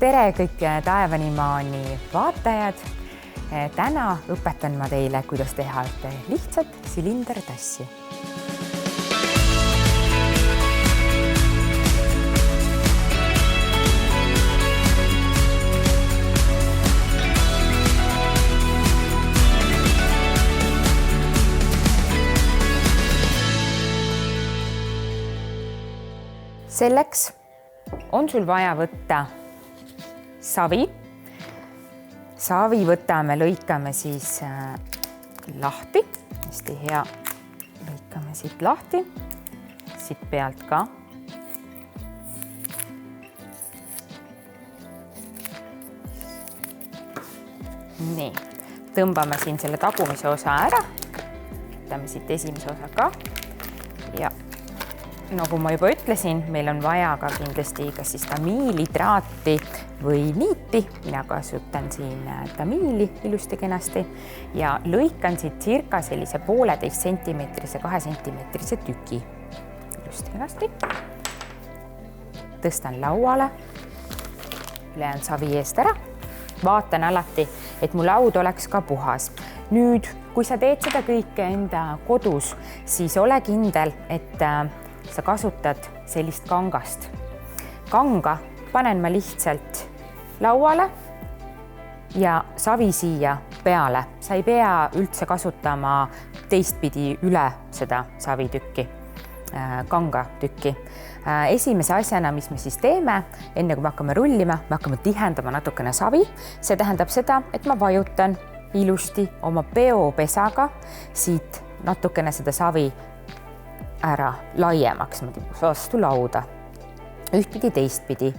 tere kõik Taevanimaani vaatajad! Täna õpetan ma teile, kuidas teha lihtsat silindertassi. Selleks on sul vaja võtta savi. Savi võtame, lõikame siis lahti. Hästi hea. Lõikame siit lahti. Siit pealt ka. Nii. Tõmbame siin selle tagumise osa ära. Võtame siit esimese osa ka. Ja nagu ma juba ütlesin, meil on vaja ka kindlasti kas siis tamiilidraati või niiti. Mina kasutan siin tamiili ilusti kenasti ja lõikan siit circa sellise 1,5 sentimeetrise, 2 sentimeetrise tüki. Ilusti kenasti. Tõstan lauale. Ülejäänud savi eest ära. Vaatan alati, et mu laud oleks ka puhas. Nüüd, kui sa teed seda kõike enda kodus, siis ole kindel, et sa kasutad sellist kangast. Kanga panen ma lihtsalt lauale ja savi siia peale. Sa ei pea üldse kasutama teistpidi üle seda savitükki, kangatükki. Esimese asjana, mis me siis teeme, enne kui me hakkame rullima, me hakkame tihendama natukene savi. See tähendab seda, et ma vajutan ilusti oma peopesaga siit natukene seda savi ära laiemaks vastu lauda. Ühtpidi teistpidi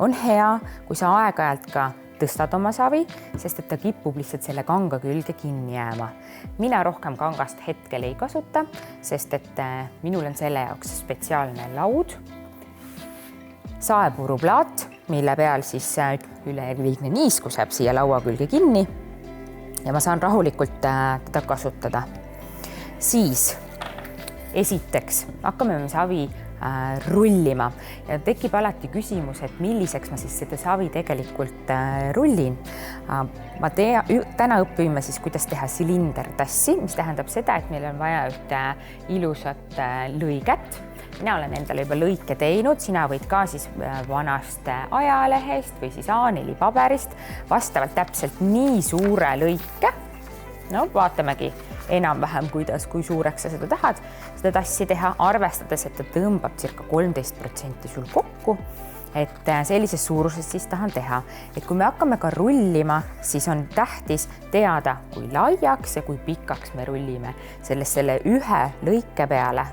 on hea, kui sa aeg-ajalt ka tõstad oma savi, sest et ta kipub lihtsalt selle kanga külge kinni jääma. Mina rohkem kangast hetkel ei kasuta, sest et minul on selle jaoks spetsiaalne laud, saepuruplaat, mille peal siis üleliigne niiskus jääb siia laua külge kinni ja ma saan rahulikult teda kasutada. Siis esiteks hakkame me savi rullima ja tekib alati küsimus, et milliseks ma siis seda savi tegelikult rullin. Täna õpime siis, kuidas teha silindertassi, mis tähendab seda, et meil on vaja ühte ilusat lõiget. Mina olen endale juba lõike teinud, sina võid ka siis vanast ajalehest või siis A4 paberist vastavalt täpselt nii suure lõike. No vaatamegi enam-vähem, kui suureks sa seda tahad, seda tassi teha, arvestades, et ta tõmbab circa 13% sul kokku, et sellises suuruses siis tahan teha. Et kui me hakkame ka rullima, siis on tähtis teada, kui laiaks ja kui pikaks me rullime selle ühe lõike peale,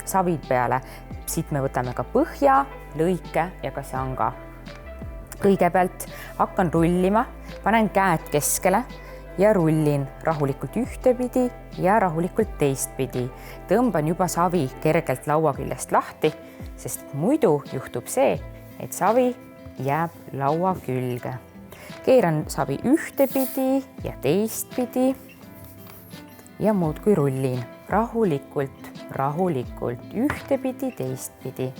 savid peale. Siit me võtame ka põhja, lõike ja ka sanga. Kõigepealt hakkan rullima, panen käed keskele ja rullin rahulikult ühtepidi ja rahulikult teistpidi. Tõmban juba savi kergelt laua küljest lahti, sest muidu juhtub see, et savi jääb laua külge. Keeran savi ühtepidi ja teistpidi ja muudkui rullin rahulikult, ühtepidi, teistpidi.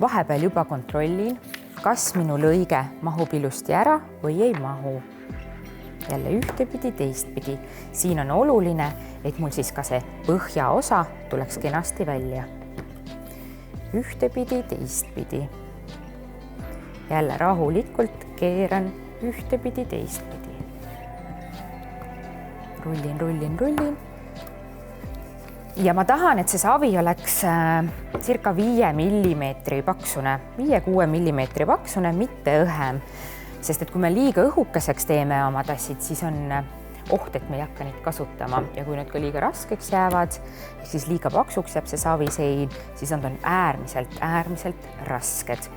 Vahepeal juba kontrollin, kas minu lõige mahub ilusti ära või ei mahu. Jälle ühtepidi, teistpidi. Siin on oluline, et mul siis ka see põhjaosa tuleks kenasti välja. Ühtepidi, teistpidi. Jälle rahulikult keeran ühtepidi, teistpidi. Rullin. Ja ma tahan, et see savi oleks circa 5 millimeetri paksune, 5-6 millimeetri paksune, mitte õhem. Sest et kui me liiga õhukeseks teeme oma tassid, siis on oht, et me ei hakka neid kasutama. Ja kui need ka liiga raskeks jäävad, siis liiga paksuks jääb see savisein, siis nad on äärmiselt rasked.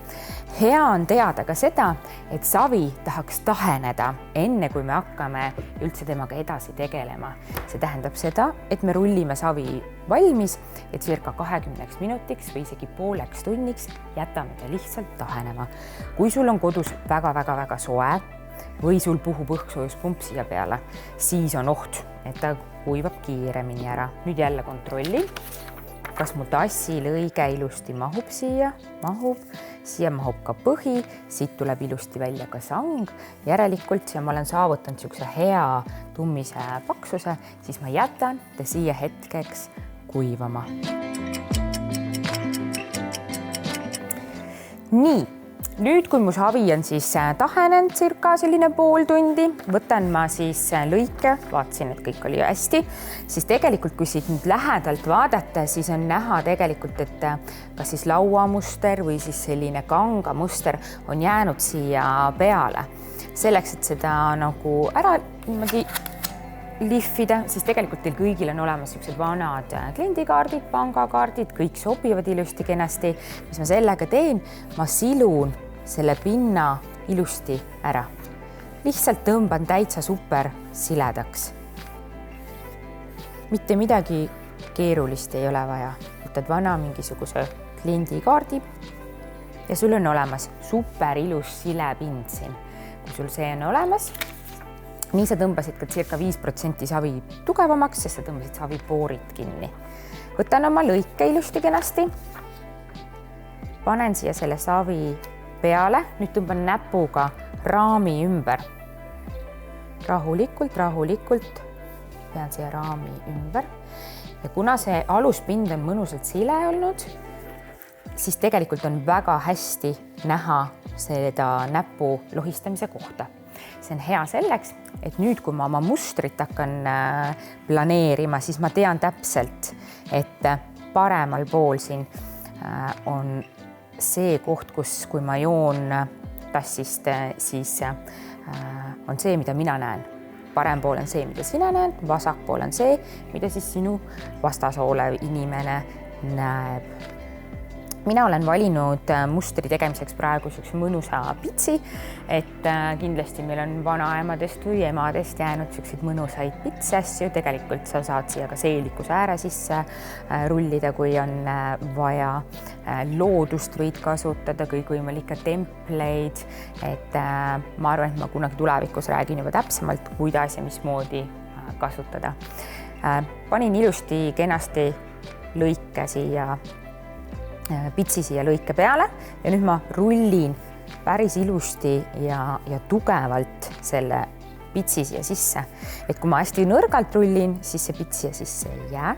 Hea on teada ka seda, et savi tahaks taheneda enne, kui me hakkame üldse temaga edasi tegelema. See tähendab seda, et me rullime savi valmis, et circa 20 minutiks või isegi pooleks tunniks jätame ta lihtsalt tahenema. Kui sul on kodus väga soe või sul puhub õhksoojuspump siia peale, siis on oht, et ta kuivab kiiremini ära. Nüüd jälle kontrollin, kas mu tassi lõige ilusti mahub siia, mahub, siia mahub ka põhi, siit tuleb ilusti välja ka sang, järelikult ja ma olen saavutanud niisuguse hea tummise paksuse, siis ma jätan ta siia hetkeks kuivama. Nii, nüüd kui mu savi on siis tahenenud circa selline pool tundi, võtan ma siis lõike, vaatasin, et kõik oli hästi, siis tegelikult kui siit nüüd lähedalt vaadata, siis on näha tegelikult, et kas siis lauamuster või siis selline kangamuster on jäänud siia peale. Selleks, et seda nagu ära niimoodi lihvida, siis tegelikult teil kõigil on olemas niisugused vanad kliendikaardid, pangakaardid, kõik sobivad ilusti kenasti. Mis ma sellega teen? Ma silun selle pinna ilusti ära. Lihtsalt tõmban täitsa super siledaks. Mitte midagi keerulist ei ole vaja. Võtad vana mingisuguse kliendikaardi ja sul on olemas super ilus silepind siin. Kui sul see on olemas, nii sa tõmbasid ka circa 5% savi tugevamaks, sest sa tõmbasid savipoorid kinni. Võtan oma lõike ilusti kenasti, panen siia selle savi peale, nüüd tõmban näpuga raami ümber. Rahulikult pean siia raami ümber. Ja kuna see aluspind on mõnusalt sile olnud, siis tegelikult on väga hästi näha seda näpu lohistamise kohta. See on hea selleks, et nüüd, kui ma oma mustrit hakkan planeerima, siis ma tean täpselt, et paremal pool siin on see koht, kui ma joon tassist, siis on see, mida mina näen. Parem pool on see, mida sina näed, vasak pool on see, mida siis sinu vastas olev inimene näeb. Mina olen valinud mustri tegemiseks praegu niisuguse mõnusa pitsi, et kindlasti meil on vanaemadest või emadest jäänud niisuguseid mõnusaid pitsasju. Tegelikult sa saad siia ka seelikuse ääre sisse rullida, kui on vaja. Loodust võid kasutada, kõikvõimalikke templeid, et ma arvan, et ma kunagi tulevikus räägin juba täpsemalt, kuidas ja mismoodi kasutada. Panin ilusti kenasti lõike siia pitsi siia lõike peale ja nüüd ma rullin päris ilusti ja tugevalt selle pitsi siia sisse. Et kui ma hästi nõrgalt rullin, siis see pits siia sisse ei jää.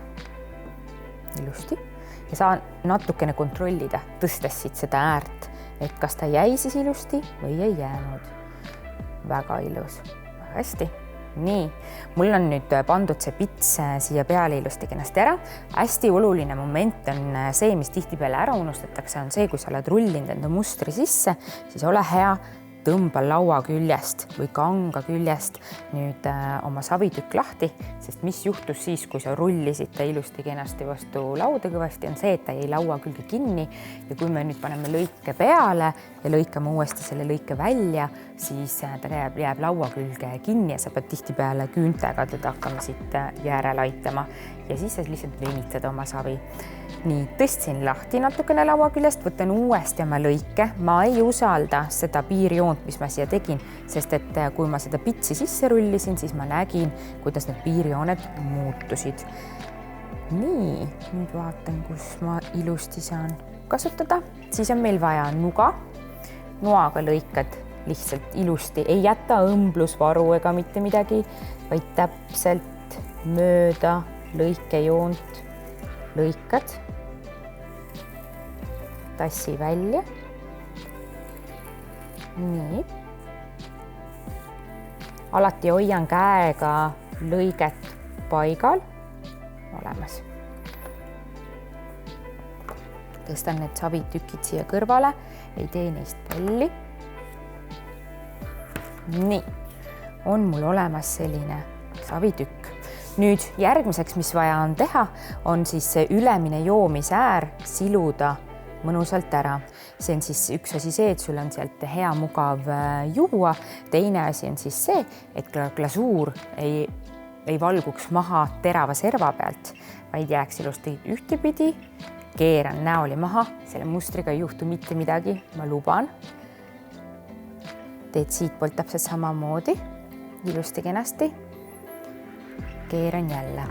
Ilusti. Ja saan natukene kontrollida, tõstes siit seda äärt, et kas ta jäi siis ilusti või ei jäänud. Väga ilus. Väga hästi. Nii, mul on nüüd pandud see pits siia peale ilusti kenasti ära. Hästi oluline moment on see, mis tihtipeale ära unustatakse, on see, kui sa oled rullinud enda mustri sisse, siis ole hea, tõmba laua küljest või kanga küljest nüüd oma savitükk lahti, sest mis juhtus siis, kui sa rullisid ta ilusti kenasti vastu lauda kõvasti, on see, et ta jäi laua külge kinni ja kui me nüüd paneme lõike peale ja lõikame uuesti selle lõike välja, siis ta jääb laua külge kinni ja sa pead tihtipeale küüntega teda hakkama siit järele aitama ja siis sa lihtsalt venitad oma savi. Nii, tõstsin lahti natukene laua küljest, võtan uuesti oma lõike. Ma ei usalda seda piirjoont, mis ma siia tegin, sest et kui ma seda pitsi sisse rullisin, siis ma nägin, kuidas need piirjooned muutusid. Nii, nüüd vaatan, kus ma ilusti saan kasutada. Siis on meil vaja nuga. Noaga lõikad lihtsalt ilusti. Ei jäta õmblusvaru ega mitte midagi, vaid täpselt mööda lõikejoont lõikad. Tassi välja. Nii. Alati hoian käega lõiget paigal. Olemas. Tõstan need savitükid siia kõrvale. Ei tee neist palli. Nii. On mul olemas selline savitükk. Nüüd järgmiseks, mis vaja on teha, on siis see ülemine joomise äär siluda mõnusalt ära. See on siis üks asi see, et sul on sealt hea mugav juua. Teine asi on siis see, et glasuur ei valguks maha terava serva pealt, vaid jääks ilusti ühtepidi. Keeran näoli maha, selle mustriga ei juhtu mitte midagi, ma luban. Teed siit poolt täpselt samamoodi, ilusti kenasti. Keeran jälle.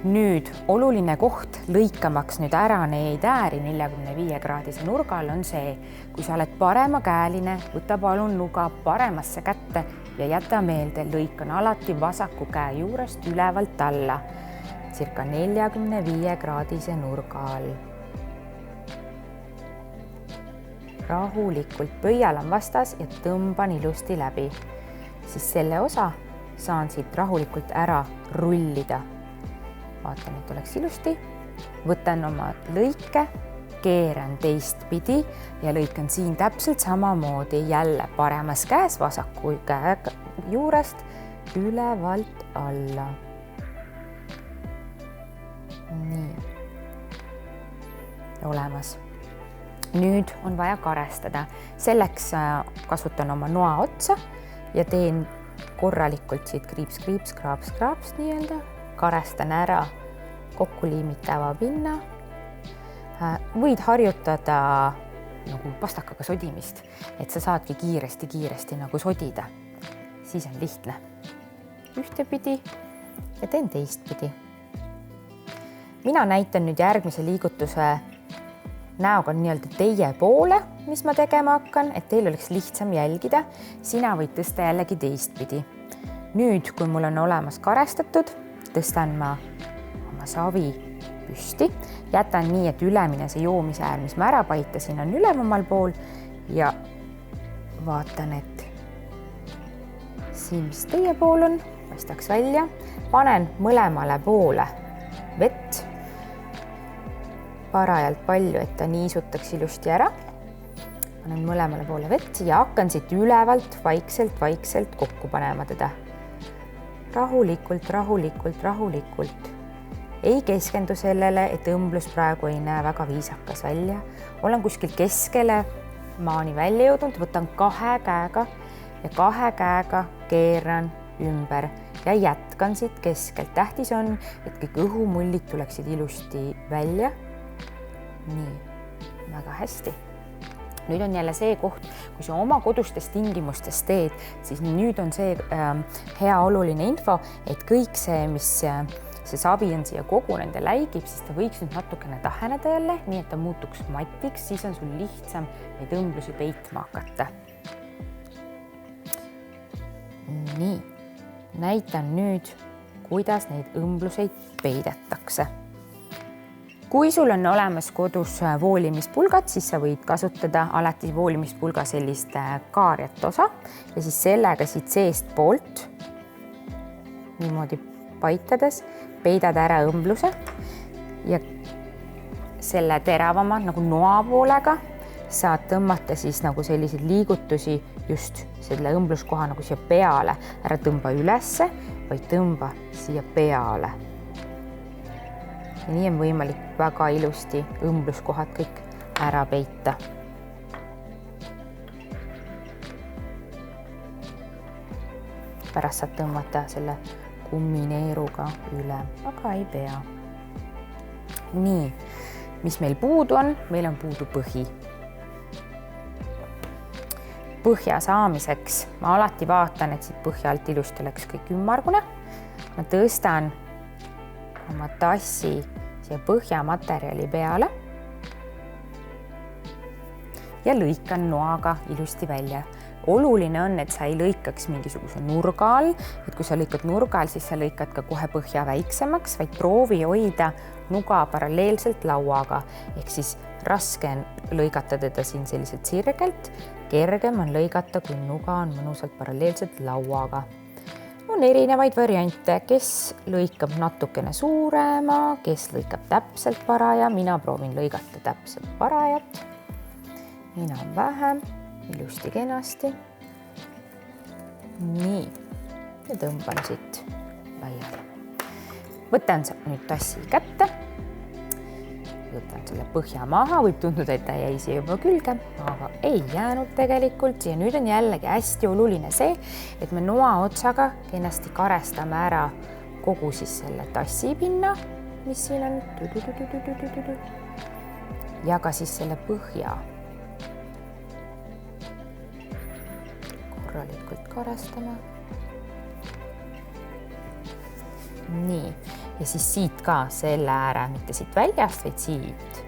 nüüd oluline koht lõikamaks nüüd ära neid ääri 45-kraadise nurga all on see, kui sa oled paremakäeline, võta palun nuga paremasse kätte ja jäta meelde, lõikan alati vasaku käe juurest ülevalt alla, circa 45-kraadise nurga all. Rahulikult pöialan vastas ja tõmban ilusti läbi, siis selle osa saan siit rahulikult ära rullida. Vaatan, et oleks ilusti. Võtan oma lõike, keeran teistpidi ja lõikan siin täpselt samamoodi jälle paremas käes vasaku käe juurest ülevalt alla. Nii. Olemas. Nüüd on vaja karestada. Selleks kasutan oma noa otsa ja teen korralikult siit kriips, kraaps nii-öelda. Karestan ära kokku liimitava pinna. Võid harjutada nagu pastakaga sodimist, et sa saadki kiiresti nagu sodida. Siis on lihtne. Ühtepidi ja teen teistpidi. Mina näitan nüüd järgmise liigutuse näoga nii-öelda teie poole, mis ma tegema hakkan, et teil oleks lihtsam jälgida. Sina võid tõsta jällegi teistpidi. Nüüd, kui mul on olemas karestatud, tõstan ma oma savi püsti, jätan nii, et ülemine see joomise äär, mis ma ära paitasin, on ülemal pool ja vaatan, et siin, mis teie pool on, paistaks välja. Panen mõlemale poole vett, parajalt palju, et ta niisutaks ilusti ära. Panen mõlemale poole vett ja hakkan siit ülevalt vaikselt kokku panema teda. Rahulikult. Ei keskendu sellele, et õmblus praegu ei näe väga viisakas välja. Olen kuskil keskele maani välja jõudnud, võtan kahe käega keeran ümber ja jätkan siit keskelt. Tähtis on, et kõik õhumullid tuleksid ilusti välja. Nii, väga hästi. Nüüd on jälle see koht, kui sa oma kodustes tingimustes teed, siis nüüd on see hea oluline info, et kõik see, mis see savi on siia kogu nende läigib, siis ta võiks nüüd natukene taheneda jälle, nii et ta muutuks matiks, siis on sul lihtsam neid õmblusi peitma hakata. Nii, näitan nüüd, kuidas neid õmbluseid peidetakse. Kui sul on olemas kodus voolimispulgad, siis sa võid kasutada alati voolimispulga sellist kaarjat osa ja siis sellega siit seest poolt niimoodi paitades peidad ära õmbluse ja selle teravama nagu noa poolega saad tõmmata siis nagu selliseid liigutusi just selle õmbluskoha nagu siia peale. Ära tõmba ülesse, vaid tõmba siia peale. Ja nii on võimalik väga ilusti õmbluskohad kõik ära peita. Pärast saad tõmmata selle kummineeruga üle, aga ei pea. Nii, mis meil puudu on? Meil on puudu põhi. Põhja saamiseks ma alati vaatan, et siit põhja alt ilusti oleks kõik ümmargune. Ma tõstan oma tassi siia põhjamaterjali peale ja lõikan noaga ilusti välja. Oluline on, et sa ei lõikaks mingisuguse nurga all, et kui sa lõikad nurga all, siis sa lõikad ka kohe põhja väiksemaks, vaid proovi hoida nuga paralleelselt lauaga. Ehk siis raske on lõigata teda siin selliselt sirgelt, kergem on lõigata, kui nuga on mõnusalt paralleelselt lauaga. On erinevaid variante, kes lõikab natukene suurema, kes lõikab täpselt paraja. Mina proovin lõigata täpselt parajat. Mina on vähem, ilusti kenasti. Nii, ja tõmban siit laiali. Võtan nüüd tassi kätte. Võtan selle põhja maha, võib tunduda, et ta jäi siia juba külge, aga ei jäänud tegelikult. Ja nüüd on jällegi hästi oluline see, et me noa otsaga kenasti karestame ära kogu siis selle tassipinna, mis siin on. Ja ka siis selle põhja. Korralikult karestame. Nii, ja siis siit ka selle ääre, mitte siit väljast, vaid siit.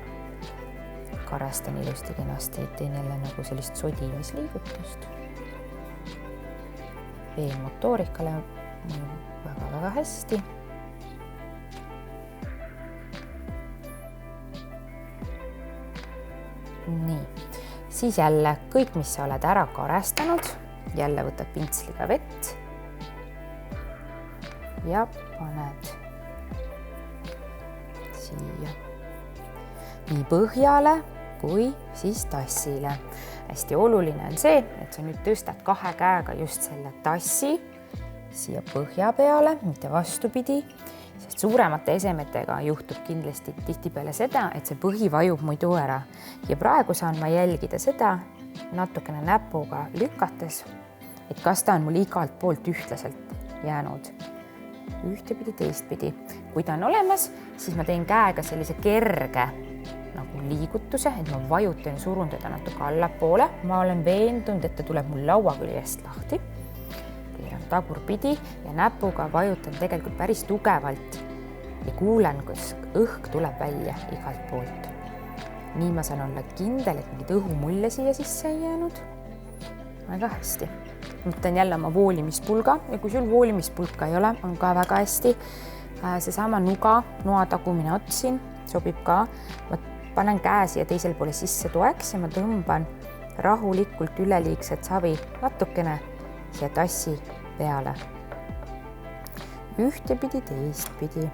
Karestan ilusti kenasti, teen jälle nagu sellist sodimisliigutust. Peenmotoorikale väga hästi. Nii, siis jälle kõik, mis sa oled ära karestanud, jälle võtad pintsliga vett ja paned siia nii põhjale kui siis tassile. Hästi oluline on see, et sa nüüd tõstad 2 käega just selle tassi siia põhja peale, mitte vastupidi, sest suuremate esemetega juhtub kindlasti tihtipeale seda, et see põhi vajub muidu ära. Ja praegu saan ma jälgida seda natukene näpuga lükates, et kas ta on mul igalt poolt ühtlaselt jäänud. Ühtepidi, teistpidi. Kui ta on olemas, siis ma teen käega sellise kerge nagu liigutuse, et ma vajutan ja surun teda natuke allapoole. Ma olen veendunud, et ta tuleb mul laua küljest lahti. Keeran tagurpidi ja näpuga vajutan tegelikult päris tugevalt ja kuulen, kus õhk tuleb välja igalt poolt. Nii ma saan olla kindel, et mingid õhumulle siia sisse ei jäänud. Väga hästi. Võtan jälle oma voolimispulga ja kui sul voolimispulka ei ole, on ka väga hästi. Seesama nuga, noa tagumine ots siin sobib ka. Ma panen käe siia teisel poole sisse toeks ja ma tõmban rahulikult üleliigset savi natukene siia tassi peale. Ühtepidi, teistpidi.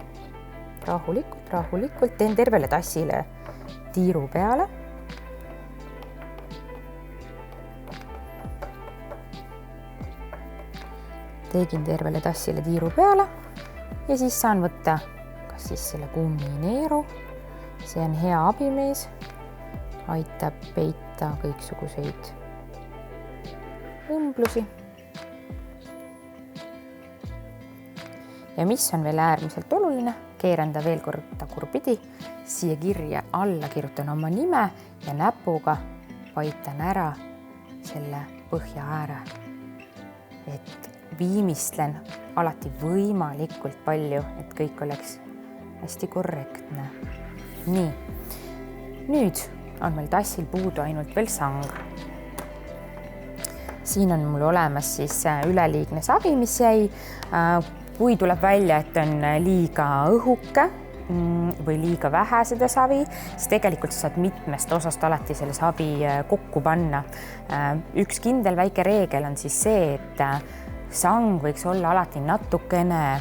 Rahulikult teen tervele tassile tiiru peale. Tegin tervele tassile tiiru peale ja siis saan võtta kas siis selle kummineeru. See on hea abimees, aitab peita kõiksuguseid õmblusi. Ja mis on veel äärmiselt oluline, keeran ta veel kord tagurpidi, siia kirja alla kirjutan oma nime ja näpuga paitan ära selle põhja ääre. Et viimistlen alati võimalikult palju, et kõik oleks hästi korrektne. Nii, nüüd on meil tassil puudu ainult veel sang. Siin on mul olemas siis üleliigne savi, mis jäi. Kui tuleb välja, et on liiga õhuke või liiga vähe seda savi, siis tegelikult saad mitmest osast alati selle savi kokku panna. Üks kindel väike reegel on siis see, et sang võiks olla alati natukene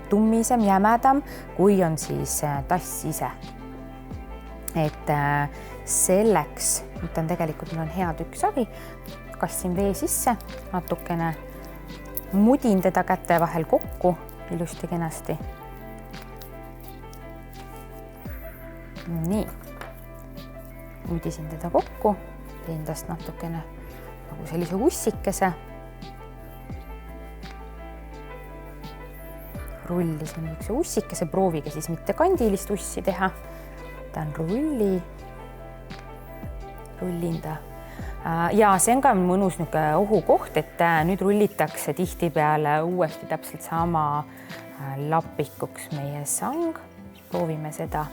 tummisem, jämedam, kui on siis tass ise. Et selleks, nüüd on tegelikult mul on hea tükk savi, kassin vee sisse, natukene mudin teda käte vahel kokku ilusti kenasti. Nii, mudisin teda kokku, teen tast natukene nagu sellise ussikese. Rullisin üks ussikese, proovige siis mitte kandilist ussi teha. Ta on rullin ta. Ja see on ka mõnus ohukoht, et nüüd rullitakse tihtipeale uuesti täpselt sama lapikuks meie sang. Proovime seda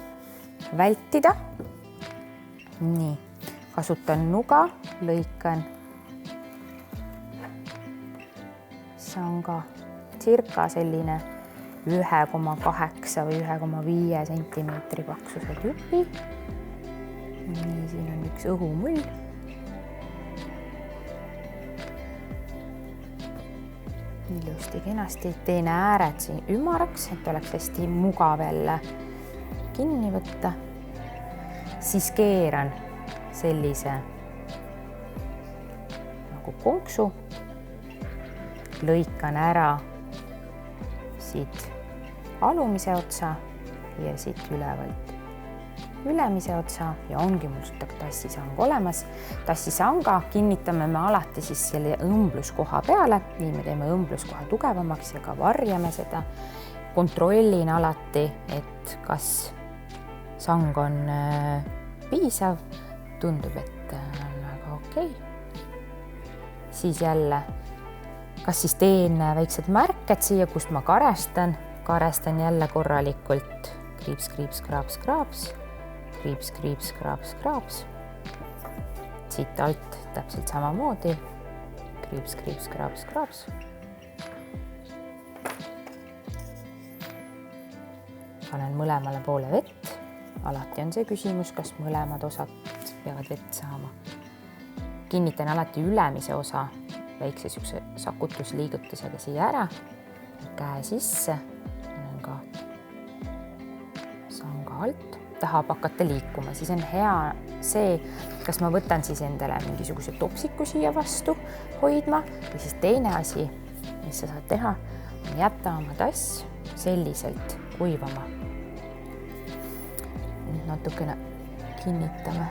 vältida. Nii, kasutan nuga, lõikan sanga circa selline 1,8 või 1,5 sentimeetri paksuse tüpi. Nii, siin on üks õhumull. Ilusti kenasti teen ääred siin ümaraks, et oleks hästi mugav jälle kinni võtta. Siis keeran sellise nagu konksu. Lõikan ära siit alumise otsa ja siit ülevalt ülemise otsa ja ongi mul tassisang olemas. Tassisanga kinnitame me alati siis selle õmbluskoha peale, nii me teeme õmbluskoha tugevamaks ja ka varjame seda. Kontrollin alati, et kas sang on piisav, tundub, et on väga okei. Siis jälle, kas siis teen väiksed märked siia, kust ma karestan karestan jälle korralikult, kriips, kriips, kraaps, kraaps, kriips, kriips, kraaps, kraaps. Siit alt täpselt samamoodi, kriips, kriips, kraaps, kraaps. Panen mõlemale poole vett. Alati on see küsimus, kas mõlemad osad peavad vett saama. Kinnitan alati ülemise osa väikse sükse sakutusliigutusega siia ära. Käe sisse. Panen ka sanga alt. Tahab hakata liikuma. Siis on hea see, kas ma võtan siis endale mingisuguse topsiku siia vastu hoidma või siis teine asi, mis sa saad teha, on jätta oma tass selliselt kuivama. Nüüd natukene kinnitame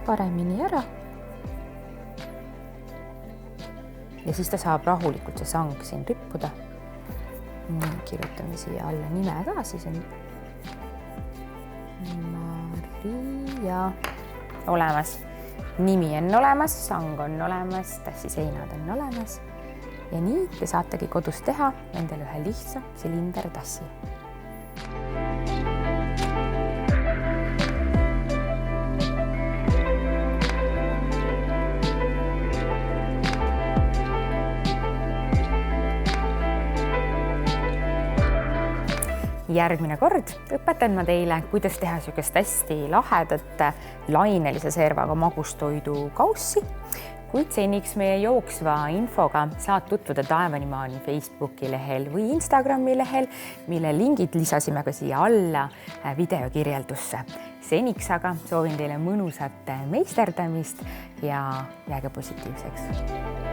paremini ära. Ja siis ta saab rahulikult see sang siin rippuda. Nii, kirjutame siia alla nime ka, siis on Maria olemas. Nimi on olemas, sang on olemas, tassi seinad on olemas. Ja nii te saategi kodus teha endale ühe lihtsa silindertassi. Järgmine kord õpetan ma teile, kuidas teha niisugust hästi lahedat lainelise servaga magustoidu kaussi, kuid seniks meie jooksva infoga saad tutvuda Taevanimaani Facebooki lehel või Instagrami lehel, mille lingid lisasime ka siia alla videokirjeldusse. Seniks aga soovin teile mõnusat meisterdamist ja jääge positiivseks.